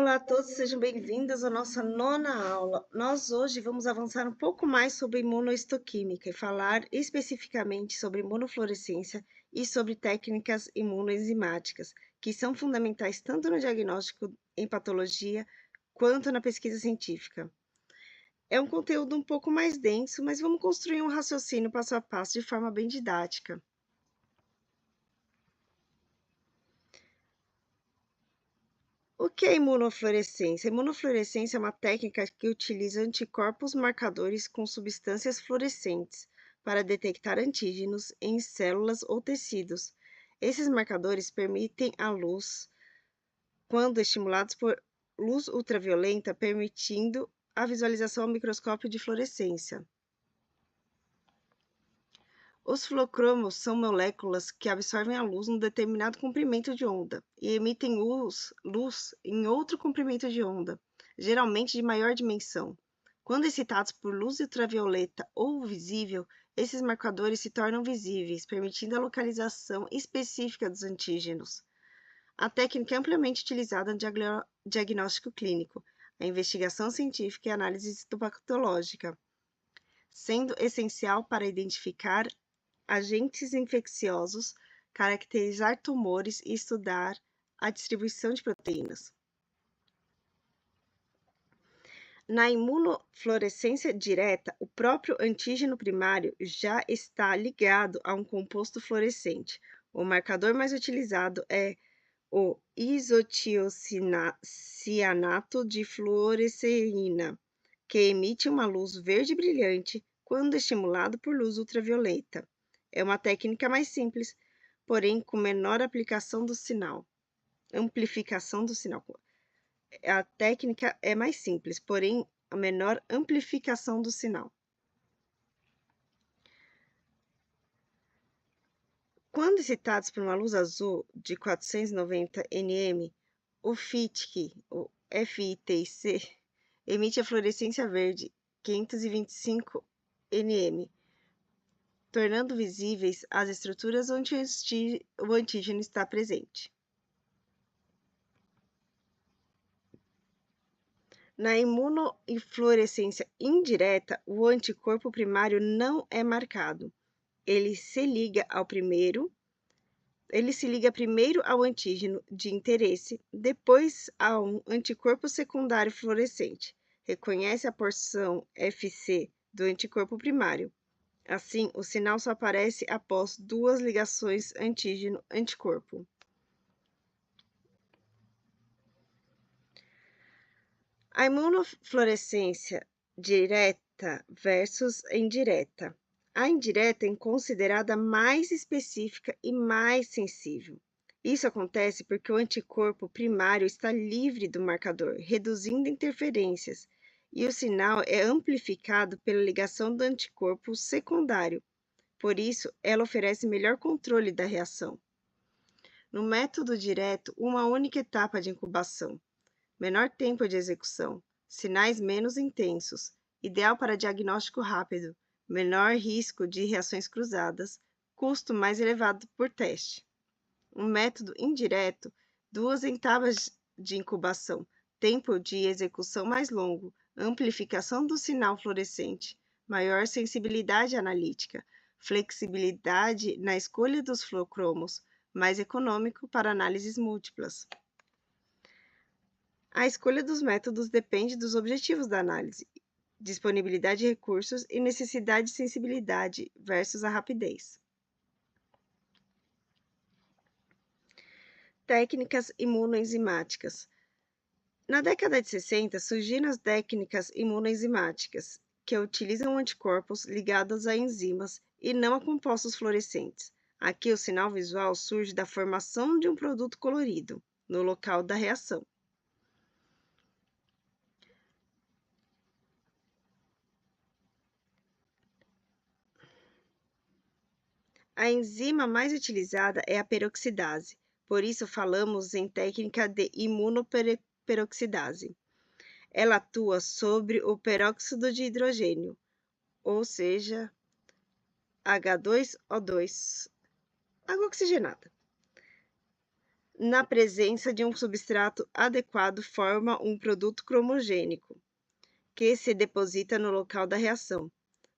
Olá a todos, sejam bem-vindos à nossa nona aula. Nós hoje vamos avançar um pouco mais sobre imunohistoquímica e falar especificamente sobre imunofluorescência e sobre técnicas imunoenzimáticas, que são fundamentais tanto no diagnóstico em patologia quanto na pesquisa científica. É um conteúdo um pouco mais denso, mas vamos construir um raciocínio passo a passo de forma bem didática. O que é imunofluorescência? A imunofluorescência é uma técnica que utiliza anticorpos marcadores com substâncias fluorescentes para detectar antígenos em células ou tecidos. Esses marcadores permitem a luz quando estimulados por luz ultraviolenta, permitindo a visualização ao microscópio de fluorescência. Os fluocromos são moléculas que absorvem a luz num determinado comprimento de onda e emitem luz em outro comprimento de onda, geralmente de maior dimensão. Quando excitados por luz ultravioleta ou visível, esses marcadores se tornam visíveis, permitindo a localização específica dos antígenos. A técnica é amplamente utilizada no diagnóstico clínico, a investigação científica e a análise histopatológica, sendo essencial para identificar agentes infecciosos, caracterizar tumores e estudar a distribuição de proteínas. Na imunofluorescência direta, o próprio antígeno primário já está ligado a um composto fluorescente. O marcador mais utilizado é o isotiocianato de fluoresceína, que emite uma luz verde brilhante quando estimulado por luz ultravioleta. É uma técnica mais simples, porém com menor amplificação do sinal. A técnica é mais simples, porém a menor amplificação do sinal. Quando excitados por uma luz azul de 490 nm, o FITC, o FITC, emite a fluorescência verde 525 nm, tornando visíveis as estruturas onde o antígeno está presente. Na imunofluorescência indireta, o anticorpo primário não é marcado. Ele se liga primeiro ao antígeno de interesse, depois a um anticorpo secundário fluorescente. Reconhece a porção Fc do anticorpo primário. Assim, o sinal só aparece após duas ligações antígeno-anticorpo. A imunofluorescência direta versus indireta. A indireta é considerada mais específica e mais sensível. Isso acontece porque o anticorpo primário está livre do marcador, reduzindo interferências, e o sinal é amplificado pela ligação do anticorpo secundário. Por isso, ela oferece melhor controle da reação. No método direto, uma única etapa de incubação, menor tempo de execução, sinais menos intensos, ideal para diagnóstico rápido, menor risco de reações cruzadas, custo mais elevado por teste. Um método indireto, duas etapas de incubação, tempo de execução mais longo, amplificação do sinal fluorescente, maior sensibilidade analítica, flexibilidade na escolha dos fluocromos, mais econômico para análises múltiplas. A escolha dos métodos depende dos objetivos da análise, disponibilidade de recursos e necessidade de sensibilidade versus a rapidez. Técnicas imunoenzimáticas. Na década de 60, surgiram as técnicas imunoenzimáticas, que utilizam anticorpos ligados a enzimas e não a compostos fluorescentes. Aqui, o sinal visual surge da formação de um produto colorido no local da reação. A enzima mais utilizada é a peroxidase, por isso falamos em técnica de imunoperoxidase. Ela atua sobre o peróxido de hidrogênio, ou seja, H2O2, água oxigenada. na presença de um substrato adequado, forma um produto cromogênico, que se deposita no local da reação.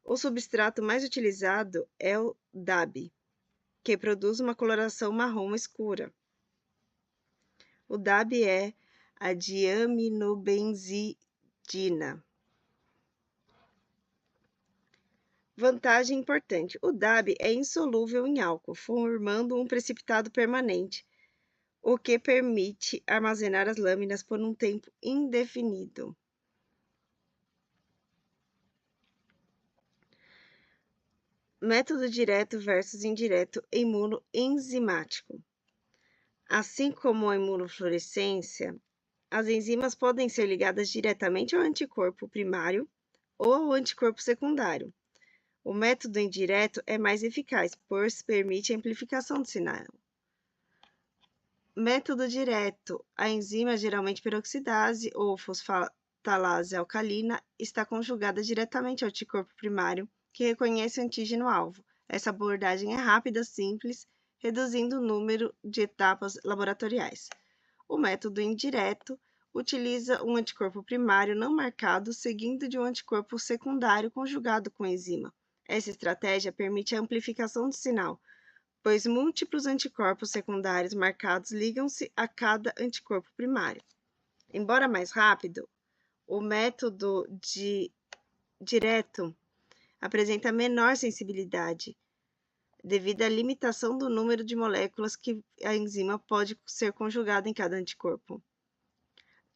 O substrato mais utilizado é o DAB, que produz uma coloração marrom escura. O DAB é a diaminobenzidina. Vantagem importante: o DAB é insolúvel em álcool, formando um precipitado permanente, o que permite armazenar as lâminas por um tempo indefinido. Método direto versus indireto imunoenzimático. Assim como a imunofluorescência, as enzimas podem ser ligadas diretamente ao anticorpo primário ou ao anticorpo secundário. O método indireto é mais eficaz, pois permite a amplificação do sinal. Método direto: a enzima, geralmente peroxidase ou fosfatalase alcalina, está conjugada diretamente ao anticorpo primário, que reconhece o antígeno-alvo. Essa abordagem é rápida, simples, reduzindo o número de etapas laboratoriais. O método indireto utiliza um anticorpo primário não marcado, seguindo de um anticorpo secundário conjugado com a enzima. Essa estratégia permite a amplificação do sinal, pois múltiplos anticorpos secundários marcados ligam-se a cada anticorpo primário. Embora mais rápido, o método direto apresenta menor sensibilidade, devido à limitação do número de moléculas que a enzima pode ser conjugada em cada anticorpo.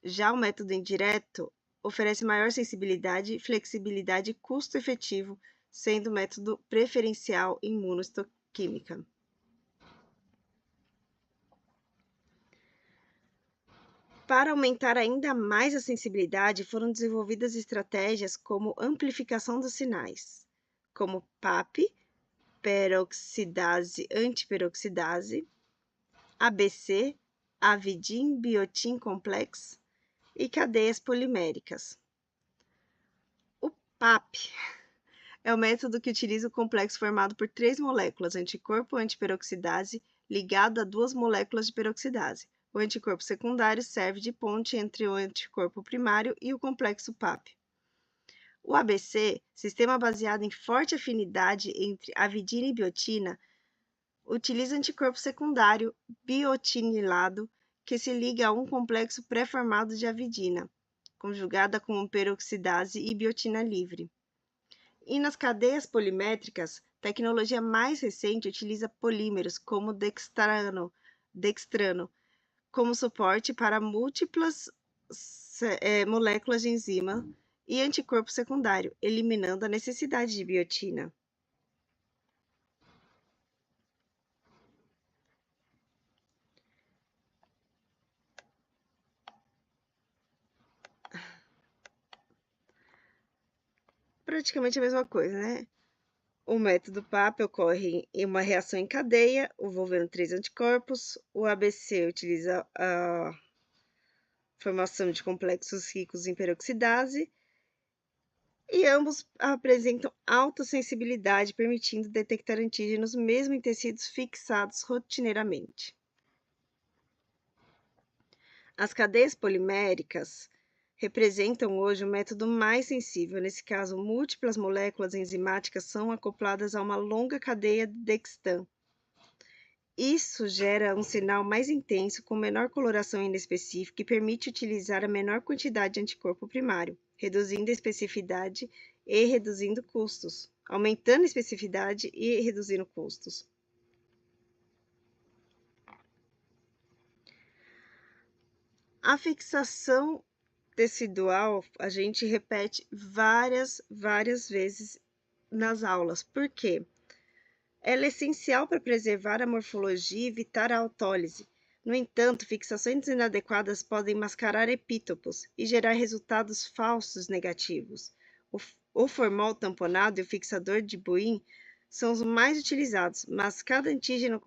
Já o método indireto oferece maior sensibilidade, flexibilidade e custo efetivo, sendo o método preferencial em imunohistoquímica. Para aumentar ainda mais a sensibilidade, foram desenvolvidas estratégias como amplificação dos sinais, como PAP, peroxidase antiperoxidase, ABC, avidin biotin complex e cadeias poliméricas. O PAP é o método que utiliza o complexo formado por 3 moléculas, anticorpo antiperoxidase ligado a 2 moléculas de peroxidase. O anticorpo secundário serve de ponte entre o anticorpo primário e o complexo PAP. O ABC, sistema baseado em forte afinidade entre avidina e biotina, utiliza anticorpo secundário biotinilado que se liga a um complexo pré-formado de avidina, conjugada com peroxidase e biotina livre. E nas cadeias polimétricas, tecnologia mais recente utiliza polímeros como dextrano como suporte para múltiplas moléculas de enzima e anticorpo secundário, eliminando a necessidade de biotina. Praticamente a mesma coisa, né? O método PAP ocorre em uma reação em cadeia, envolvendo 3 anticorpos. O ABC utiliza a formação de complexos ricos em peroxidase, e ambos apresentam alta sensibilidade, permitindo detectar antígenos mesmo em tecidos fixados rotineiramente. As cadeias poliméricas representam hoje o método mais sensível. Nesse caso, múltiplas moléculas enzimáticas são acopladas a uma longa cadeia de dextran. Isso gera um sinal mais intenso, com menor coloração inespecífica e permite utilizar a menor quantidade de anticorpo primário, reduzindo a especificidade e reduzindo custos, aumentando a especificidade e reduzindo custos. A fixação tecidual a gente repete várias vezes nas aulas. Por quê? Ela é essencial para preservar a morfologia e evitar a autólise. No entanto, fixações inadequadas podem mascarar epítopos e gerar resultados falsos negativos. O formol tamponado e o fixador de Buin são os mais utilizados, mas cada antígeno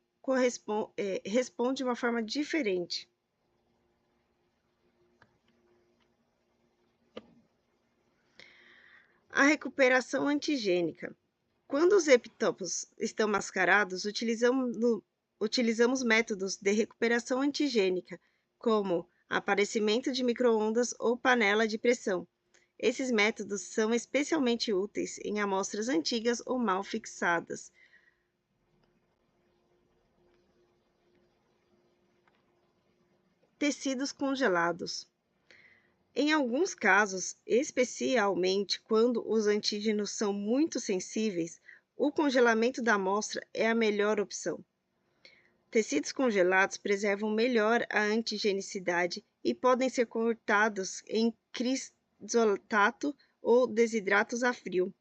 responde de uma forma diferente. A recuperação antigênica. Quando os epitopos estão mascarados, utilizamos utilizamos métodos de recuperação antigênica, como aparecimento de microondas ou panela de pressão. Esses métodos são especialmente úteis em amostras antigas ou mal fixadas. Tecidos congelados. Em alguns casos, especialmente quando os antígenos são muito sensíveis, o congelamento da amostra é a melhor opção. Tecidos congelados preservam melhor a antigenicidade e podem ser cortados em crisolato ou desidratos a frio,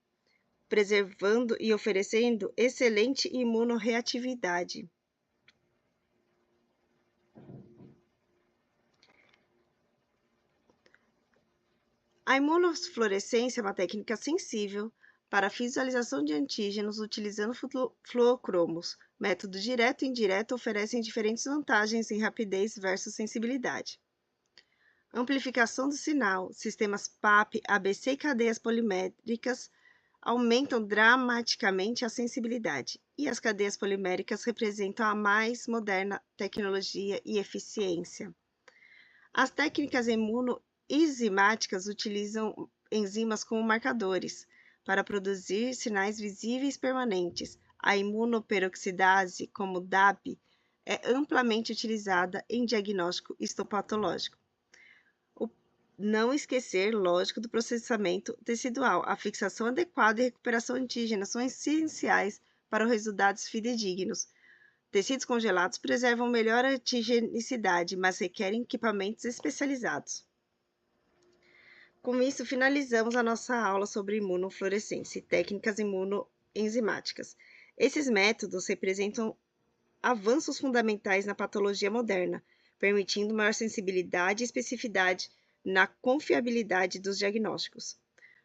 preservando e oferecendo excelente imunorreatividade. A imunofluorescência é uma técnica sensível para a visualização de antígenos utilizando fluocromos. Método direto e indireto oferecem diferentes vantagens em rapidez versus sensibilidade. Amplificação do sinal. Sistemas PAP, ABC e cadeias poliméricas aumentam dramaticamente a sensibilidade, e as cadeias poliméricas representam a mais moderna tecnologia e eficiência. As técnicas imunoenzimáticas utilizam enzimas como marcadores para produzir sinais visíveis permanentes. A imunoperoxidase, como DAP, é amplamente utilizada em diagnóstico histopatológico. Não esquecer, lógico, do processamento tecidual. A fixação adequada e recuperação antígena são essenciais para os resultados fidedignos. Tecidos congelados preservam melhor a antigenicidade, mas requerem equipamentos especializados. Com isso, finalizamos a nossa aula sobre imunofluorescência e técnicas imunoenzimáticas. Esses métodos representam avanços fundamentais na patologia moderna, permitindo maior sensibilidade e especificidade na confiabilidade dos diagnósticos.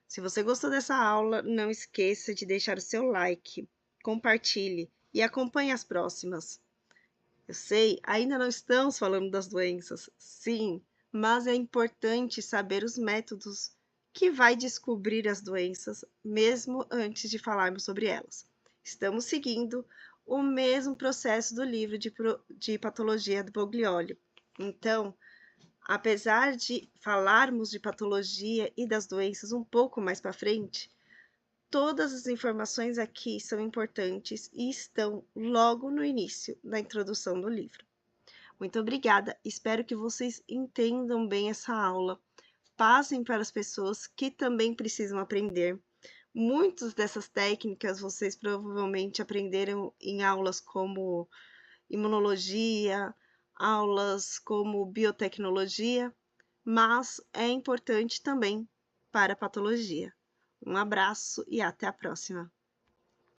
Se você gostou dessa aula, não esqueça de deixar o seu like, compartilhe e acompanhe as próximas. Eu sei, ainda não estamos falando das doenças, sim, mas é importante saber os métodos que vai descobrir as doenças, mesmo antes de falarmos sobre elas. Estamos seguindo o mesmo processo do livro de patologia do Boglioli. Então, apesar de falarmos de patologia e das doenças um pouco mais para frente, todas as informações aqui são importantes e estão logo no início da introdução do livro. Muito obrigada, espero que vocês entendam bem essa aula, passem para as pessoas que também precisam aprender. Muitas dessas técnicas vocês provavelmente aprenderam em aulas como imunologia, aulas como biotecnologia, mas é importante também para a patologia. Um abraço e até a próxima!